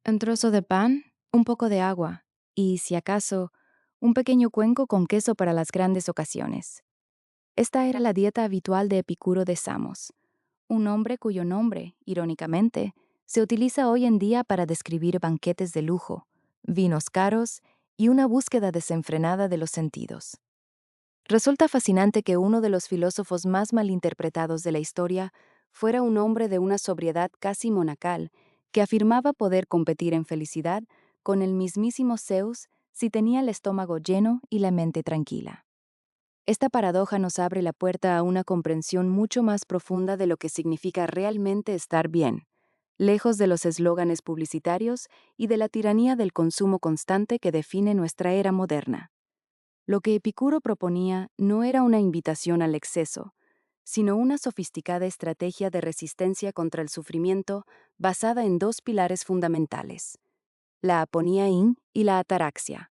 Un trozo de pan, un poco de agua y, si acaso, un pequeño cuenco con queso para las grandes ocasiones. Esta era la dieta habitual de Epicuro de Samos, un hombre cuyo nombre, irónicamente, se utiliza hoy en día para describir banquetes de lujo, vinos caros y una búsqueda desenfrenada de los sentidos. Resulta fascinante que uno de los filósofos más malinterpretados de la historia fuera un hombre de una sobriedad casi monacal, que afirmaba poder competir en felicidad con el mismísimo Zeus si tenía el estómago lleno y la mente tranquila. Esta paradoja nos abre la puerta a una comprensión mucho más profunda de lo que significa realmente estar bien, lejos de los eslóganes publicitarios y de la tiranía del consumo constante que define nuestra era moderna. Lo que Epicuro proponía no era una invitación al exceso, sino una sofisticada estrategia de resistencia contra el sufrimiento basada en dos pilares fundamentales: la aponía yin y la ataraxia.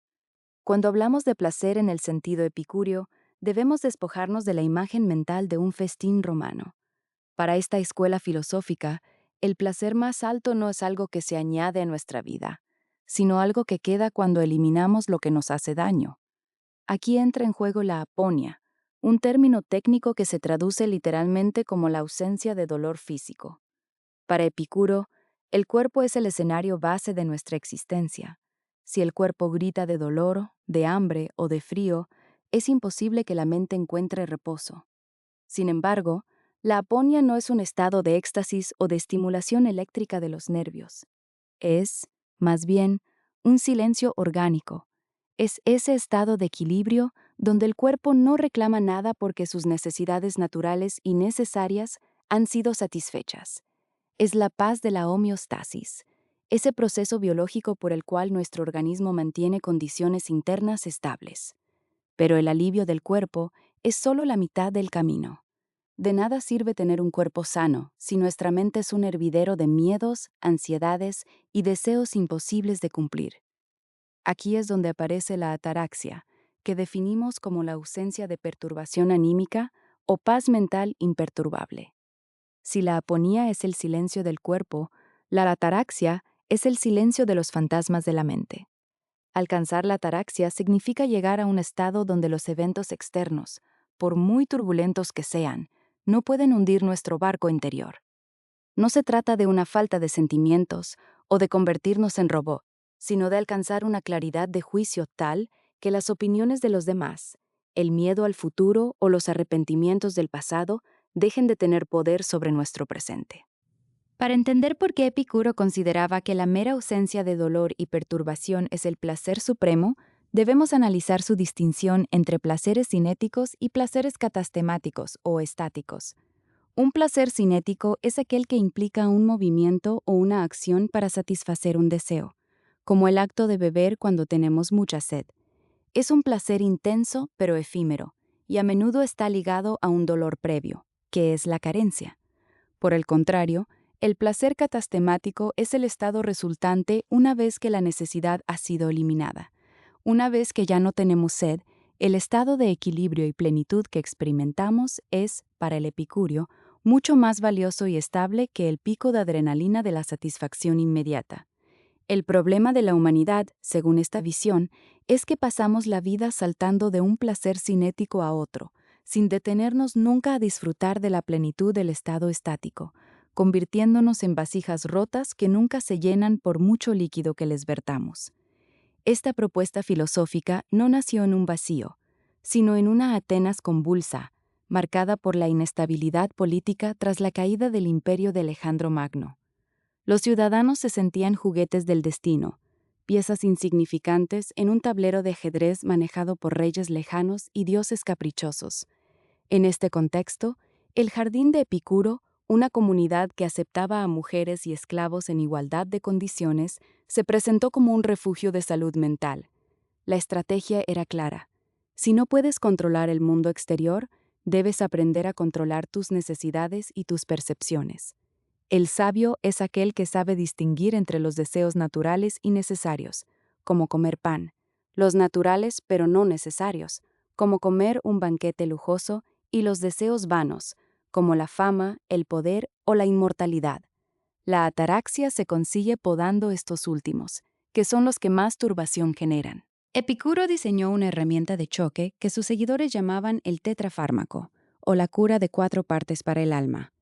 Cuando hablamos de placer en el sentido epicúreo, debemos despojarnos de la imagen mental de un festín romano. Para esta escuela filosófica, el placer más alto no es algo que se añade a nuestra vida, sino algo que queda cuando eliminamos lo que nos hace daño. Aquí entra en juego la aponia, un término técnico que se traduce literalmente como la ausencia de dolor físico. Para Epicuro, el cuerpo es el escenario base de nuestra existencia. Si el cuerpo grita de dolor, de hambre o de frío, es imposible que la mente encuentre reposo. Sin embargo, la aponia no es un estado de éxtasis o de estimulación eléctrica de los nervios. Es, más bien, un silencio orgánico. Es ese estado de equilibrio donde el cuerpo no reclama nada porque sus necesidades naturales y necesarias han sido satisfechas. Es la paz de la homeostasis, ese proceso biológico por el cual nuestro organismo mantiene condiciones internas estables. Pero el alivio del cuerpo es solo la mitad del camino. De nada sirve tener un cuerpo sano si nuestra mente es un hervidero de miedos, ansiedades y deseos imposibles de cumplir. Aquí es donde aparece la ataraxia, que definimos como la ausencia de perturbación anímica o paz mental imperturbable. Si la aponía es el silencio del cuerpo, la ataraxia es el silencio de los fantasmas de la mente. Alcanzar la ataraxia significa llegar a un estado donde los eventos externos, por muy turbulentos que sean, no pueden hundir nuestro barco interior. No se trata de una falta de sentimientos o de convertirnos en robot, sino de alcanzar una claridad de juicio tal que las opiniones de los demás, el miedo al futuro o los arrepentimientos del pasado dejen de tener poder sobre nuestro presente. Para entender por qué Epicuro consideraba que la mera ausencia de dolor y perturbación es el placer supremo, debemos analizar su distinción entre placeres cinéticos y placeres catastemáticos o estáticos. Un placer cinético es aquel que implica un movimiento o una acción para satisfacer un deseo, como el acto de beber cuando tenemos mucha sed. Es un placer intenso pero efímero, y a menudo está ligado a un dolor previo, que es la carencia. Por el contrario, el placer catastemático es el estado resultante una vez que la necesidad ha sido eliminada. Una vez que ya no tenemos sed, el estado de equilibrio y plenitud que experimentamos es, para el epicurio, mucho más valioso y estable que el pico de adrenalina de la satisfacción inmediata. El problema de la humanidad, según esta visión, es que pasamos la vida saltando de un placer cinético a otro, sin detenernos nunca a disfrutar de la plenitud del estado estático, convirtiéndonos en vasijas rotas que nunca se llenan por mucho líquido que les vertamos. Esta propuesta filosófica no nació en un vacío, sino en una Atenas convulsa, marcada por la inestabilidad política tras la caída del imperio de Alejandro Magno. Los ciudadanos se sentían juguetes del destino, piezas insignificantes en un tablero de ajedrez manejado por reyes lejanos y dioses caprichosos. En este contexto, el Jardín de Epicuro, una comunidad que aceptaba a mujeres y esclavos en igualdad de condiciones, se presentó como un refugio de salud mental. La estrategia era clara. Si no puedes controlar el mundo exterior, debes aprender a controlar tus necesidades y tus percepciones. El sabio es aquel que sabe distinguir entre los deseos naturales y necesarios, como comer pan, los naturales pero no necesarios, como comer un banquete lujoso, y los deseos vanos, como la fama, el poder o la inmortalidad. La ataraxia se consigue podando estos últimos, que son los que más turbación generan. Epicuro diseñó una herramienta de choque que sus seguidores llamaban el tetrafármaco, o la cura de 4 partes para el alma.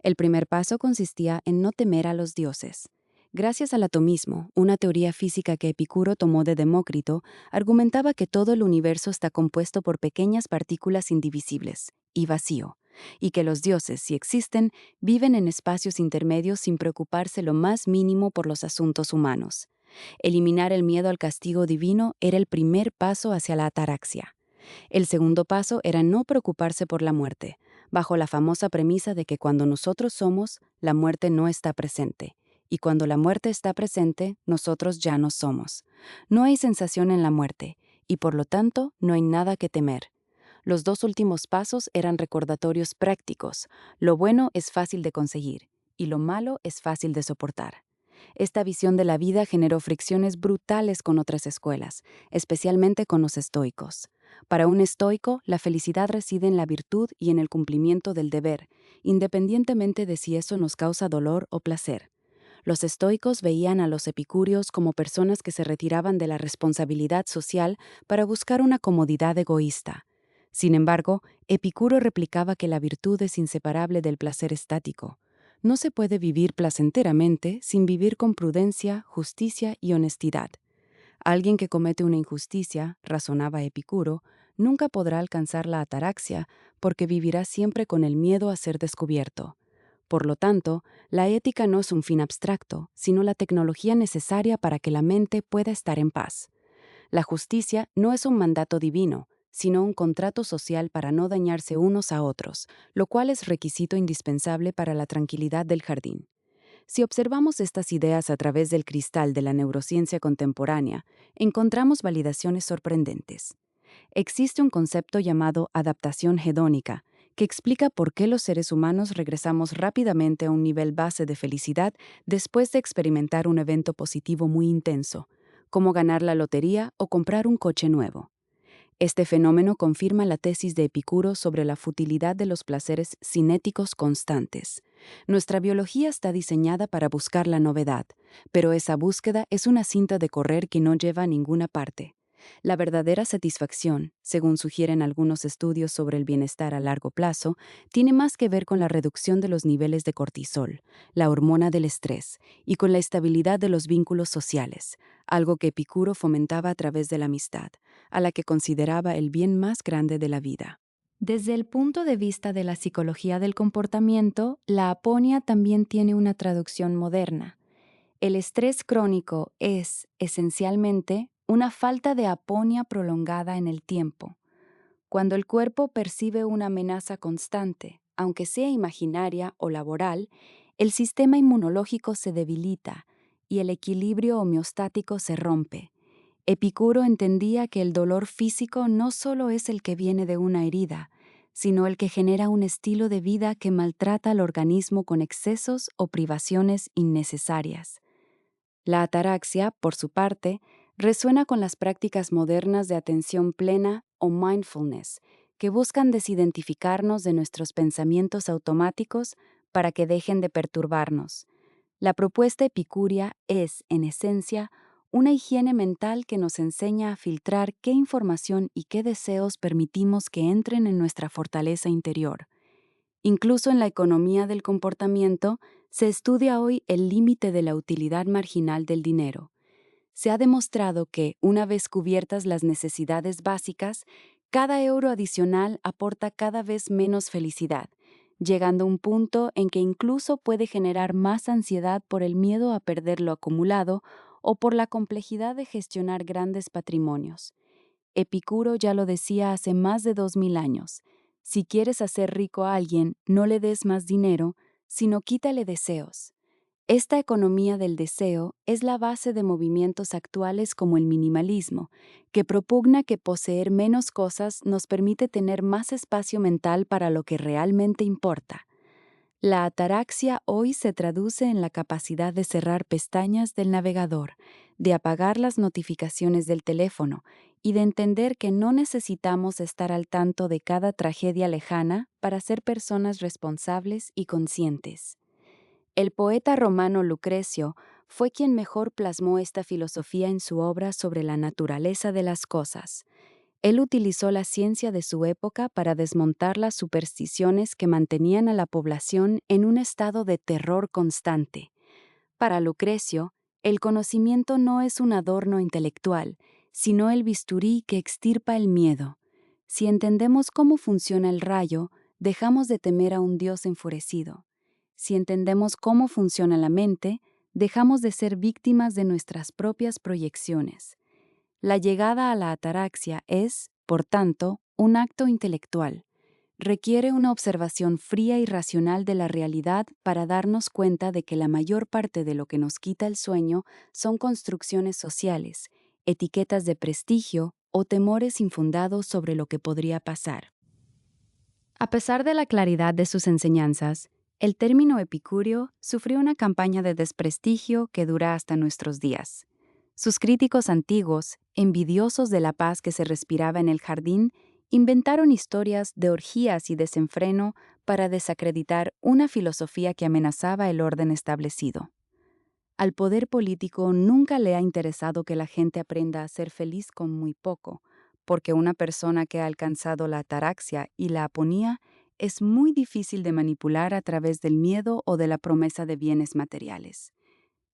El primer paso consistía en no temer a los dioses. Gracias al atomismo, una teoría física que Epicuro tomó de Demócrito, argumentaba que todo el universo está compuesto por pequeñas partículas indivisibles y vacío, y que los dioses, si existen, viven en espacios intermedios sin preocuparse lo más mínimo por los asuntos humanos. Eliminar el miedo al castigo divino era el primer paso hacia la ataraxia. El segundo paso era no preocuparse por la muerte, bajo la famosa premisa de que cuando nosotros somos, la muerte no está presente, y cuando la muerte está presente, nosotros ya no somos. No hay sensación en la muerte, y por lo tanto no hay nada que temer. Los dos últimos pasos eran recordatorios prácticos. Lo bueno es fácil de conseguir, y lo malo es fácil de soportar. Esta visión de la vida generó fricciones brutales con otras escuelas, especialmente con los estoicos. Para un estoico, la felicidad reside en la virtud y en el cumplimiento del deber, independientemente de si eso nos causa dolor o placer. Los estoicos veían a los epicúreos como personas que se retiraban de la responsabilidad social para buscar una comodidad egoísta. Sin embargo, Epicuro replicaba que la virtud es inseparable del placer estático. No se puede vivir placenteramente sin vivir con prudencia, justicia y honestidad. Alguien que comete una injusticia, razonaba Epicuro, nunca podrá alcanzar la ataraxia porque vivirá siempre con el miedo a ser descubierto. Por lo tanto, la ética no es un fin abstracto, sino la tecnología necesaria para que la mente pueda estar en paz. La justicia no es un mandato divino, sino un contrato social para no dañarse unos a otros, lo cual es requisito indispensable para la tranquilidad del jardín. Si observamos estas ideas a través del cristal de la neurociencia contemporánea, encontramos validaciones sorprendentes. Existe un concepto llamado adaptación hedónica, que explica por qué los seres humanos regresamos rápidamente a un nivel base de felicidad después de experimentar un evento positivo muy intenso, como ganar la lotería o comprar un coche nuevo. Este fenómeno confirma la tesis de Epicuro sobre la futilidad de los placeres cinéticos constantes. Nuestra biología está diseñada para buscar la novedad, pero esa búsqueda es una cinta de correr que no lleva a ninguna parte. La verdadera satisfacción, según sugieren algunos estudios sobre el bienestar a largo plazo, tiene más que ver con la reducción de los niveles de cortisol, la hormona del estrés, y con la estabilidad de los vínculos sociales, algo que Epicuro fomentaba a través de la amistad, a la que consideraba el bien más grande de la vida. Desde el punto de vista de la psicología del comportamiento, la aponía también tiene una traducción moderna. El estrés crónico es, esencialmente, una falta de aponía prolongada en el tiempo. Cuando el cuerpo percibe una amenaza constante, aunque sea imaginaria o laboral, el sistema inmunológico se debilita y el equilibrio homeostático se rompe. Epicuro entendía que el dolor físico no solo es el que viene de una herida, sino el que genera un estilo de vida que maltrata al organismo con excesos o privaciones innecesarias. La ataraxia, por su parte, resuena con las prácticas modernas de atención plena o mindfulness, que buscan desidentificarnos de nuestros pensamientos automáticos para que dejen de perturbarnos. La propuesta epicúrea es, en esencia, una higiene mental que nos enseña a filtrar qué información y qué deseos permitimos que entren en nuestra fortaleza interior. Incluso en la economía del comportamiento, se estudia hoy el límite de la utilidad marginal del dinero. Se ha demostrado que, una vez cubiertas las necesidades básicas, cada euro adicional aporta cada vez menos felicidad, llegando a un punto en que incluso puede generar más ansiedad por el miedo a perder lo acumulado o por la complejidad de gestionar grandes patrimonios. Epicuro ya lo decía hace más de 2000 años. Si quieres hacer rico a alguien, no le des más dinero, sino quítale deseos. Esta economía del deseo es la base de movimientos actuales como el minimalismo, que propugna que poseer menos cosas nos permite tener más espacio mental para lo que realmente importa. La ataraxia hoy se traduce en la capacidad de cerrar pestañas del navegador, de apagar las notificaciones del teléfono y de entender que no necesitamos estar al tanto de cada tragedia lejana para ser personas responsables y conscientes. El poeta romano Lucrecio fue quien mejor plasmó esta filosofía en su obra sobre la naturaleza de las cosas. Él utilizó la ciencia de su época para desmontar las supersticiones que mantenían a la población en un estado de terror constante. Para Lucrecio, el conocimiento no es un adorno intelectual, sino el bisturí que extirpa el miedo. Si entendemos cómo funciona el rayo, dejamos de temer a un Dios enfurecido. Si entendemos cómo funciona la mente, dejamos de ser víctimas de nuestras propias proyecciones. La llegada a la ataraxia es, por tanto, un acto intelectual. Requiere una observación fría y racional de la realidad para darnos cuenta de que la mayor parte de lo que nos quita el sueño son construcciones sociales, etiquetas de prestigio o temores infundados sobre lo que podría pasar. A pesar de la claridad de sus enseñanzas, el término epicúreo sufrió una campaña de desprestigio que dura hasta nuestros días. Sus críticos antiguos, envidiosos de la paz que se respiraba en el jardín, inventaron historias de orgías y desenfreno para desacreditar una filosofía que amenazaba el orden establecido. Al poder político nunca le ha interesado que la gente aprenda a ser feliz con muy poco, porque una persona que ha alcanzado la ataraxia y la aponía es muy difícil de manipular a través del miedo o de la promesa de bienes materiales.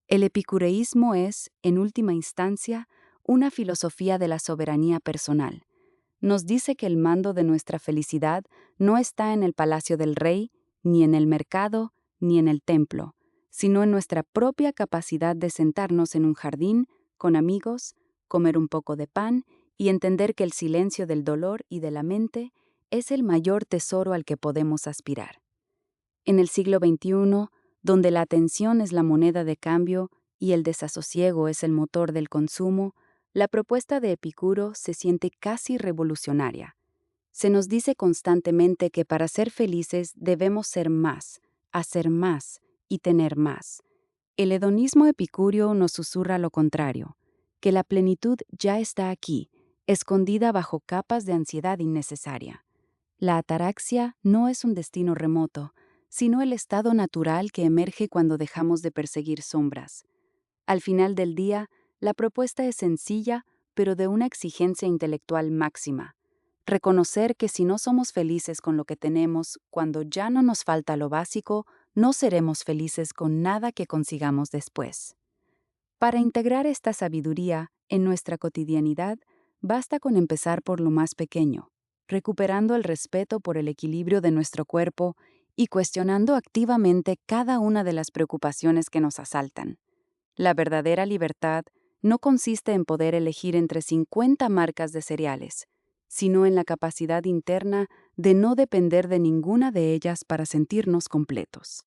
El epicureísmo es, en última instancia, una filosofía de la soberanía personal. Nos dice que el mando de nuestra felicidad no está en el palacio del rey, ni en el mercado, ni en el templo, sino en nuestra propia capacidad de sentarnos en un jardín, con amigos, comer un poco de pan y entender que el silencio del dolor y de la mente es el mayor tesoro al que podemos aspirar. En el siglo XXI, donde la atención es la moneda de cambio y el desasosiego es el motor del consumo, la propuesta de Epicuro se siente casi revolucionaria. Se nos dice constantemente que para ser felices debemos ser más, hacer más y tener más. El hedonismo epicúreo nos susurra lo contrario, que la plenitud ya está aquí, escondida bajo capas de ansiedad innecesaria. La ataraxia no es un destino remoto, sino el estado natural que emerge cuando dejamos de perseguir sombras. Al final del día, la propuesta es sencilla, pero de una exigencia intelectual máxima. Reconocer que si no somos felices con lo que tenemos, cuando ya no nos falta lo básico, no seremos felices con nada que consigamos después. Para integrar esta sabiduría en nuestra cotidianidad, basta con empezar por lo más pequeño, recuperando el respeto por el equilibrio de nuestro cuerpo y cuestionando activamente cada una de las preocupaciones que nos asaltan. La verdadera libertad no consiste en poder elegir entre 50 marcas de cereales, sino en la capacidad interna de no depender de ninguna de ellas para sentirnos completos.